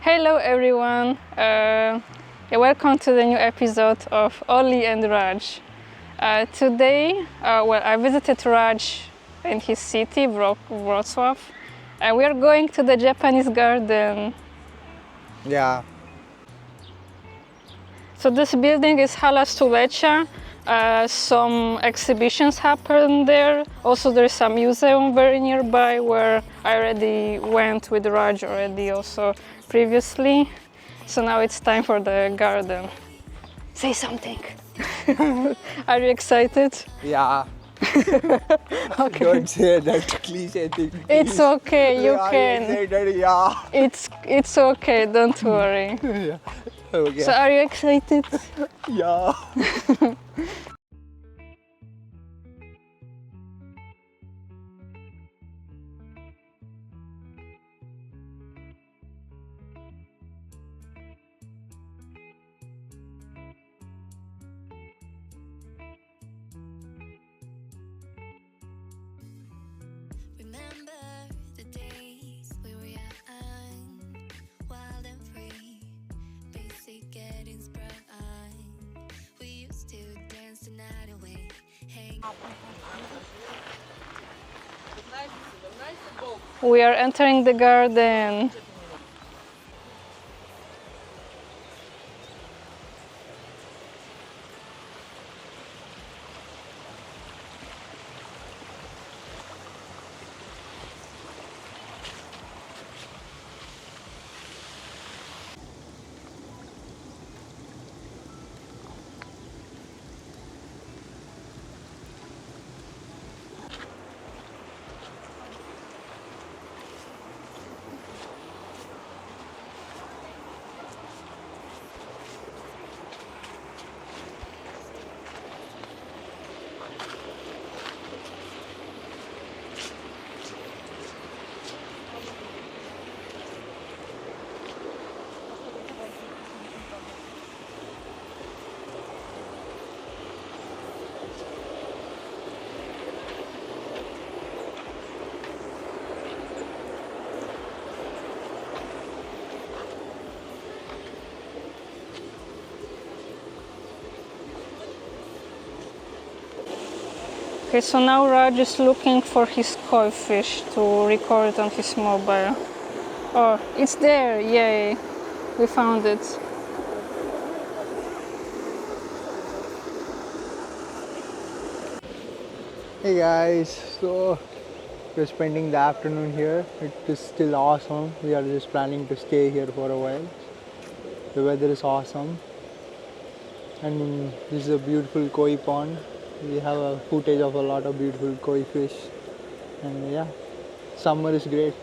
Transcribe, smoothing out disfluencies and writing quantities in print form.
Hello everyone, welcome to the new episode of Oli and Raj. Today, I visited Raj in his city, Wrocław, and we are going to the Japanese garden. Yeah. So this building is Hala Stulecia. Some exhibitions happen there. Also there's a museum very nearby where I already went with Raj also previously. So now it's time for the garden. Say something. Are you excited? Yeah. Okay. Don't say that cliche thing. It's okay, you can. Say that, yeah. It's okay, don't worry. Yeah. Okay. So are you excited? Yeah. Remember the days we were young, wild and free, basic getting sprung. We used to dance the night away, hang. We are entering the garden. Okay, so now Raj is looking for his koi fish to record on his mobile. Oh, it's there, yay, we found it. Hey guys, so we're spending the afternoon here. It is still awesome. We are just planning to stay here for a while. The weather is awesome. And this is a beautiful koi pond. We have a footage of a lot of beautiful koi fish. And yeah, summer is great.